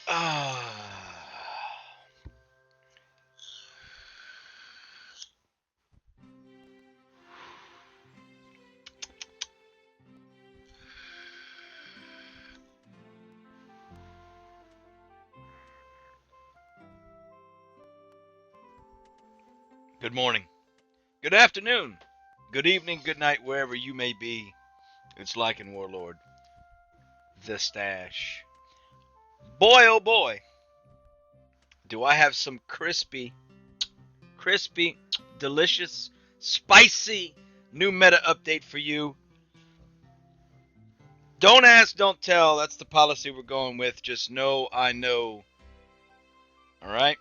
Ah. Good morning. Good afternoon. Good evening. Good night, wherever you may be. It's Lycan Warlord, the Stash. Boy, oh boy, do I have some crispy, delicious, spicy new meta update for you. Don't ask, don't tell. That's the policy we're going with. Just know I know. All right?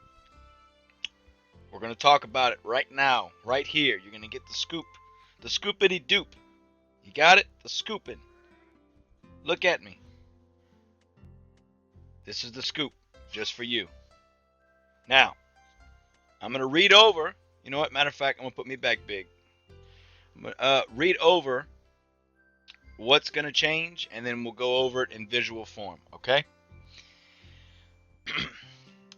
We're going to talk about it right now, right here. You're going to get the scoop. The scoopity doop. You got it? The scooping. Look at me. This is the scoop just for you. Now, I'm going to read over. You know what? Matter of fact, I'm going to put me back big. I'm going to read over what's going to change, and then we'll go over it in visual form, okay?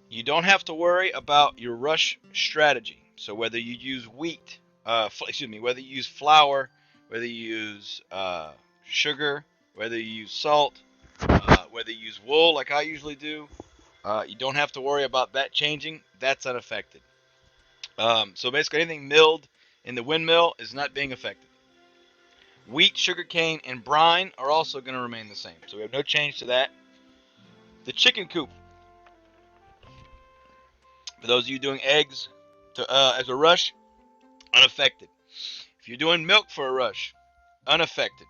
You don't have to worry about your rush strategy. So whether you use wheat, whether you use flour, whether you use sugar, whether you use salt, whether you use wool like I usually do, you don't have to worry about that changing. That's unaffected. So basically anything milled in the windmill is not being affected. Wheat, sugarcane, and brine are also going to remain the same. So we have no change to that. The chicken coop. For those of you doing eggs as a rush, unaffected. If you're doing milk for a rush, unaffected.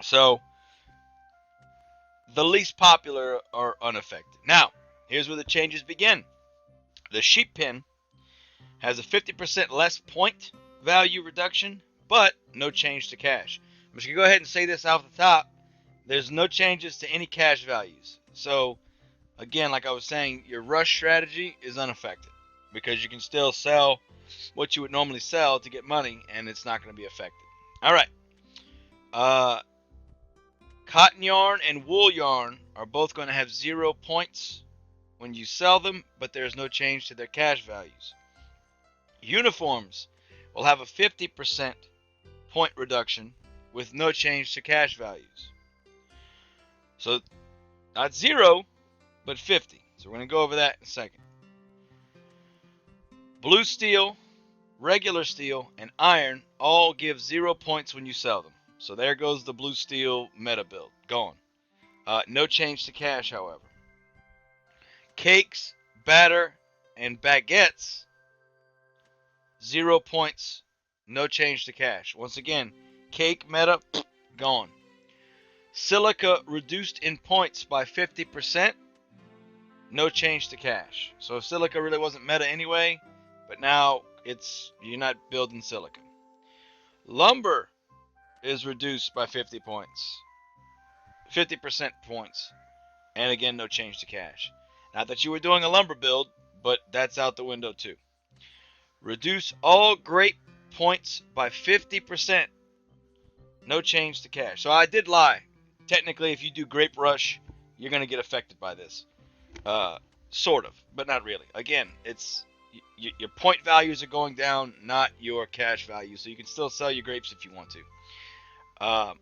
So the least popular are unaffected. Now, here's where the changes begin. The sheep pen has a 50% less point value reduction, but no change to cash. I'm just going to go ahead and say this off the top. There's no changes to any cash values. So, again, like I was saying, your rush strategy is unaffected because you can still sell what you would normally sell to get money, and it's not going to be affected. All right. Cotton yarn and wool yarn are both going to have 0 points when you sell them, but there's no change to their cash values. Uniforms will have a 50% point reduction with no change to cash values. So not 0, but 50. So we're going to go over that in a second. Blue steel, regular steel, and iron all give 0 points when you sell them. So there goes the blue steel meta build. Gone. No change to cash, however. Cakes, batter, and baguettes, 0 points, no change to cash. Once again, cake meta, gone. Silica reduced in points by 50%, no change to cash. So silica really wasn't meta anyway, but now you're not building silica. Lumber is reduced by 50 points, 50% points, and again, no change to cash. Not that you were doing a lumber build, but that's out the window too. Reduce all grape points by 50%. No change to cash. So I did lie. Technically, if you do grape rush, you're going to get affected by this. Sort of, but not really. Again, it's your point values are going down, not your cash value. So you can still sell your grapes if you want to.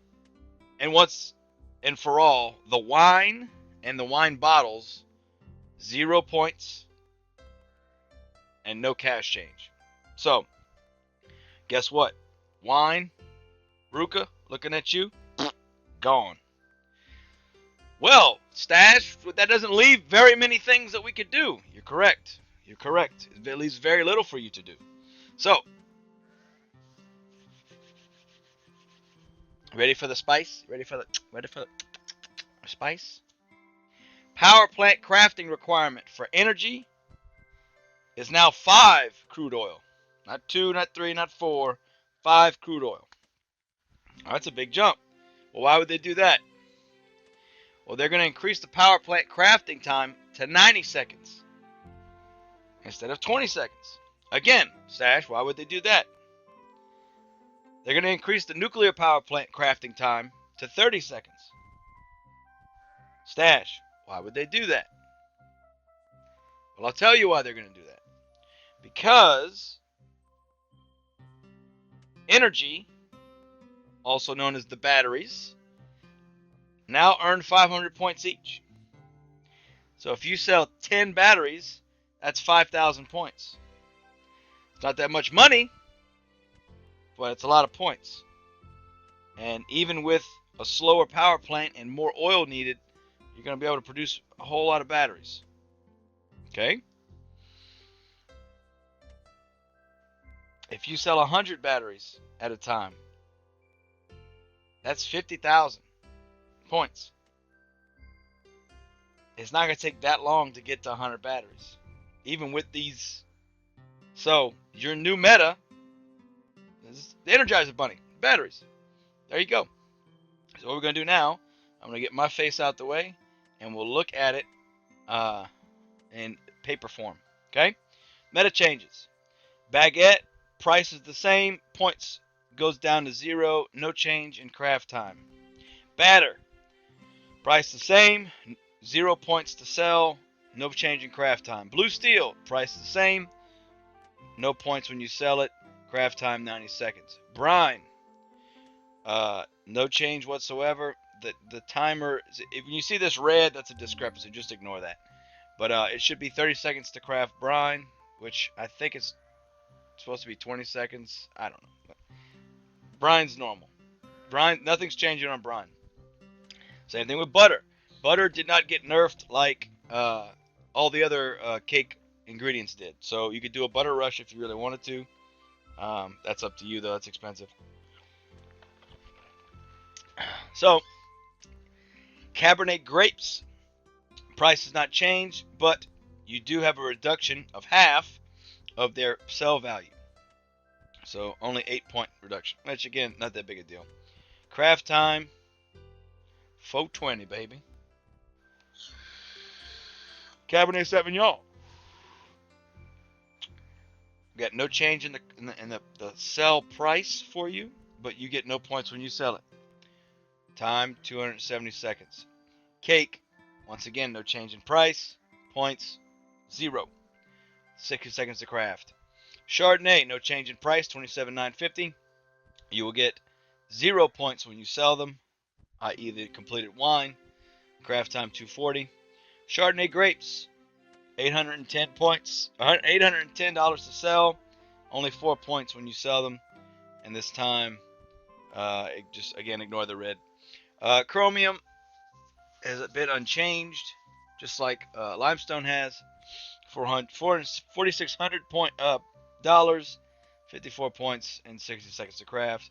And once and for all, the wine and the wine bottles, 0 points and no cash change. So, guess what? Wine, Ruka, looking at you, gone. Well, Stash, that doesn't leave very many things that we could do. You're correct. You're correct. It leaves very little for you to do. So, ready for the spice? Ready for the spice? Power plant crafting requirement for energy is now 5 crude oil. Not 2, not 3, not 4. 5 crude oil. Oh, that's a big jump. Well, why would they do that? Well, they're going to increase the power plant crafting time to 90 seconds instead of 20 seconds. Again, Stash, why would they do that? They're going to increase the nuclear power plant crafting time to 30 seconds. Stash, why would they do that? Well, I'll tell you why they're going to do that. Because energy, also known as the batteries, now earn 500 points each. So if you sell 10 batteries, that's 5,000 points. It's not that much money, but it's a lot of points. And even with a slower power plant and more oil needed, you're going to be able to produce a whole lot of batteries. Okay? If you sell 100 batteries at a time, that's 50,000 points. It's not going to take that long to get to 100 batteries, even with these. So your new meta is the Energizer Bunny batteries. There you go. So what we're going to do now, I'm going to get my face out the way, and we'll look at it in paper form. Okay? Meta changes. Baguette, price is the same. Points goes down to 0. No change in craft time. Batter, price the same. 0 points to sell. No change in craft time. Blue steel, price is the same. No points when you sell it. Craft time 90 seconds. Brine, no change whatsoever. The timer, if you see this red, that's a discrepancy. Just ignore that. But it should be 30 seconds to craft brine, which I think it's supposed to be 20 seconds. I don't know. Brine's normal. Brine, nothing's changing on brine. Same thing with butter. Butter did not get nerfed like all the other cake ingredients did. So you could do a butter rush if you really wanted to. That's up to you, though. That's expensive. So, Cabernet grapes. Price has not changed, but you do have a reduction of half of their sell value. So, only 8-point reduction, which, again, not that big a deal. Craft time, 420, baby. Cabernet Sauvignon. Got no change in the sell price for you, but you get no points when you sell it. Time, 270 seconds. Cake, once again, no change in price. Points, 0. 60 seconds to craft. Chardonnay, no change in price, $27,950. You will get 0 points when you sell them, i.e. the completed wine. Craft time, 240. Chardonnay grapes, 810 points, $810 to sell. Only 4 points when you sell them. And this time, just again, ignore the red. Chromium is a bit unchanged, just like limestone has. $4,600 dollars, 54 points and 60 seconds to craft.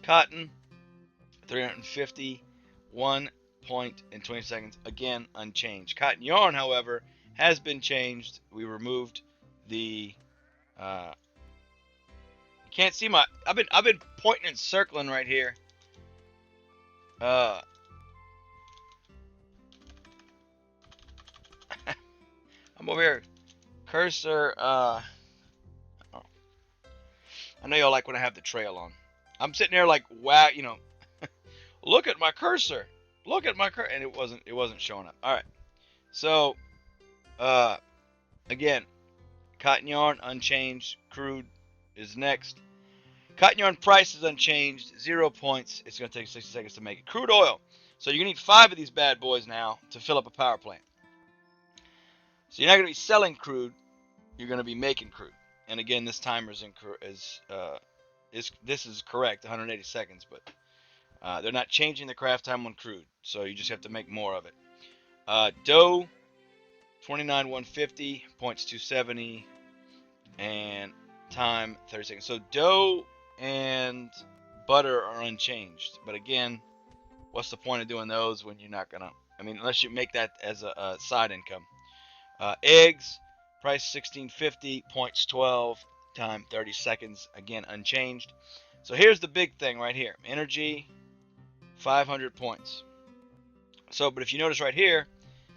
Cotton, 351 point and 20 seconds, again unchanged. Cotton yarn, however, has been changed. We removed the you can't see my I've been pointing and circling right here. I'm over here. Cursor, I know y'all like when I have the trail on. I'm sitting there like, wow, look at my cursor. Look at my cursor. And it wasn't showing up. All right. So, again, cotton yarn unchanged. Crude is next. Cotton yarn price is unchanged. 0 points. It's going to take 60 seconds to make it. Crude oil. So you're going to need 5 of these bad boys now to fill up a power plant. So you're not going to be selling crude. You're going to be making crude. And again, this timer is this is correct, 180 seconds, but they're not changing the craft time on crude, so you just have to make more of it. Dough, 29,150, points 270, and time 30 seconds. So dough and butter are unchanged, but again, what's the point of doing those when you're not gonna? I mean, unless you make that as a side income. Eggs, price 16.50, points 12, time 30 seconds, again unchanged. So here's the big thing right here. Energy, 500 points. So, but if you notice right here,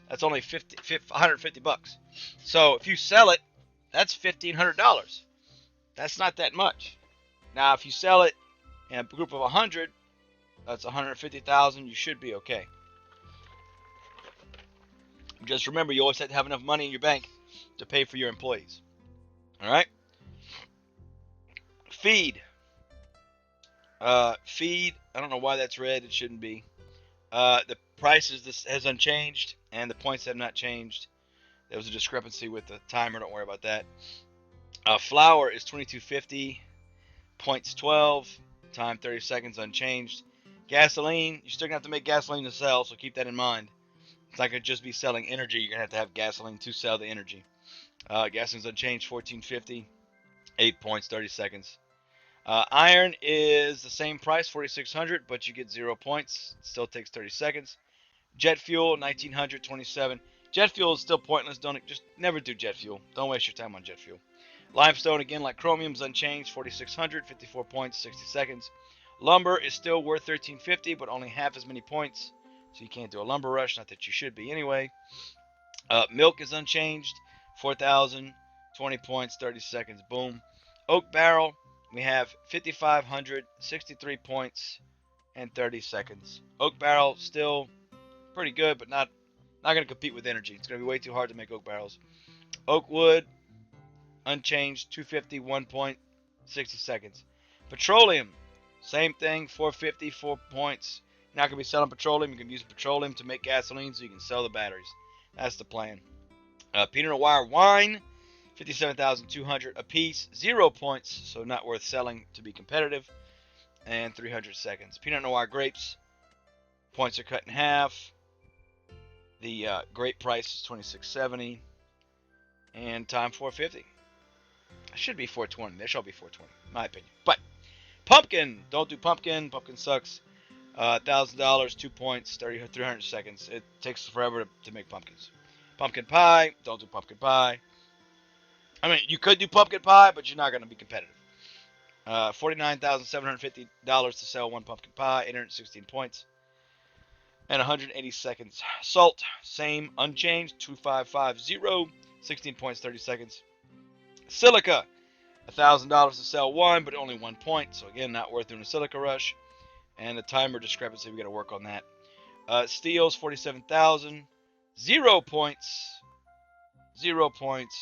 that's only 150 bucks. So if you sell it, that's $1,500. That's not that much. Now, if you sell it in a group of 100, that's 150,000. You should be okay. Just remember, you always have to have enough money in your bank to pay for your employees. All right. Feed. Feed. I don't know why that's red. It shouldn't be. The price has unchanged, and the points have not changed. There was a discrepancy with the timer. Don't worry about that. Flour is 22.50. Points 12. Time 30 seconds unchanged. Gasoline. You're still gonna have to make gasoline to sell, so keep that in mind. It's not gonna just be selling energy. You're gonna have gasoline to sell the energy. Gasoline's unchanged. 14.50. 8 points. 30 seconds. Iron is the same price, 4,600, but you get 0 points. It still takes 30 seconds. Jet fuel, 1,927. Jet fuel is still pointless. Just never do jet fuel. Don't waste your time on jet fuel. Limestone, again, like chromium's unchanged, 4,600, 54 points, 60 seconds. Lumber is still worth 1,350, but only half as many points, so you can't do a lumber rush. Not that you should be anyway. Milk is unchanged, 4,000, 20 points, 30 seconds. Boom. Oak barrel. We have 5,500, 63 points, and 30 seconds. Oak barrel still pretty good, but not going to compete with energy. It's going to be way too hard to make oak barrels. Oak wood, unchanged, 250, 1 point, 60 seconds. Petroleum, same thing, 450, 4 points. You're not going to be selling petroleum. You can use petroleum to make gasoline so you can sell the batteries. That's the plan. Pinot Noir wine, 57,200 a piece, 0 points, so not worth selling to be competitive, and 300 seconds. Pinot Noir grapes, points are cut in half. The grape price is 26.70, and time 450. It should be 420. There shall be 420, in my opinion. But pumpkin, don't do pumpkin. Pumpkin sucks. $1,000, 2 points, 300 seconds. It takes forever to make pumpkins. Pumpkin pie, don't do pumpkin pie. I mean, you could do pumpkin pie, but you're not going to be competitive. $49,750 to sell one pumpkin pie, 816 points, and 180 seconds. Salt, same, unchanged, 2550, 16 points, 30 seconds. Silica, $1,000 to sell one, but only 1 point, so again, not worth doing a silica rush. And the timer discrepancy, we got to work on that. Steel's 47,000, 0 points, 0 points.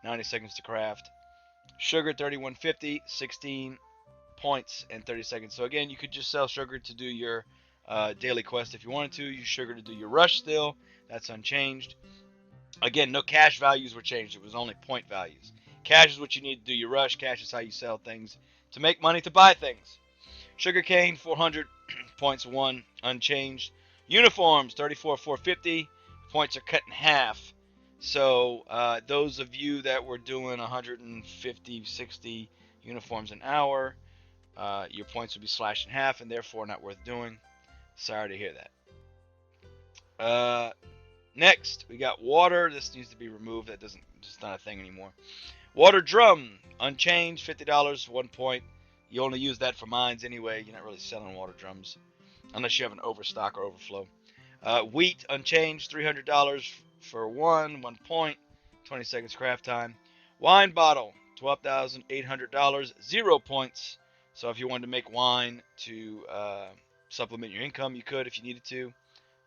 90 seconds to craft. Sugar, 3150, 16 points and 30 seconds. So again, you could just sell sugar to do your daily quest if you wanted to. Use sugar to do your rush still. That's unchanged. Again, no cash values were changed. It was only point values. Cash is what you need to do your rush. Cash is how you sell things to make money to buy things. Sugarcane, 400 points, 1 unchanged. Uniforms, 34,450. Points are cut in half. So those of you that were doing 150, 60 uniforms an hour, your points would be slashed in half and therefore not worth doing. Sorry to hear that. Next, we got water. This needs to be removed. It's not a thing anymore. Water drum, unchanged, $50, 1 point. You only use that for mines anyway. You're not really selling water drums unless you have an overstock or overflow. Wheat, unchanged, $300 for 1 point, 20 seconds craft time. Wine bottle, $12,800, 0 points. So if you wanted to make wine to supplement your income, you could if you needed to.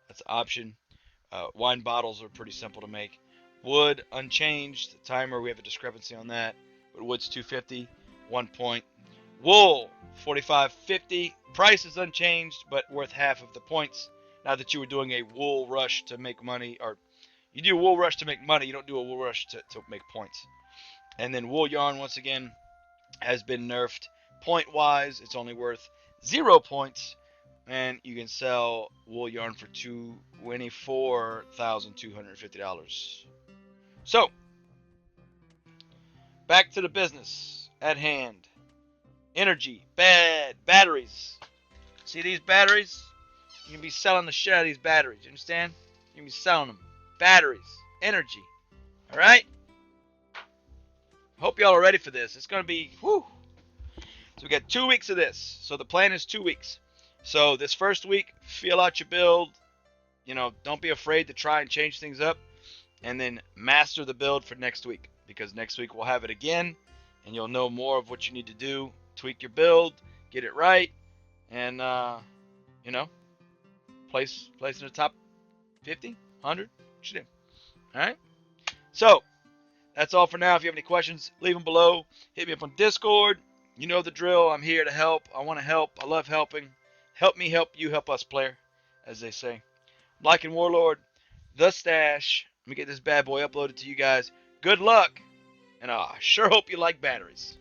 That's an option. Wine bottles are pretty simple to make. Wood, unchanged. Timer, we have a discrepancy on that. But wood's 250, 1 point. Wool, 45.50. Price is unchanged, but worth half of the points. Not that you were doing a wool rush to make money, or you do a wool rush to make money, you don't do a wool rush to make points. And then wool yarn, once again, has been nerfed point-wise. It's only worth 0 points, and you can sell wool yarn for $24,250. So, back to the business at hand. Energy, bad, batteries. See these batteries? You can be selling the shit out of these batteries. You understand? You can be selling them. Batteries, energy. All right? Hope y'all are ready for this. It's going to be, whew. So we got 2 weeks of this. So the plan is 2 weeks. So this first week, feel out your build. You know, don't be afraid to try and change things up. And then master the build for next week. Because next week we'll have it again. And you'll know more of what you need to do. Tweak your build. Get it right. And, you know, place in the top 50, 100. What you do. All right? So, that's all for now. If you have any questions, leave them below. Hit me up on Discord. You know the drill. I'm here to help. I want to help. I love helping. Help me help you, help us, player, as they say. Like and Warlord, The Stash. Let me get this bad boy uploaded to you guys. Good luck, and I sure hope you like batteries.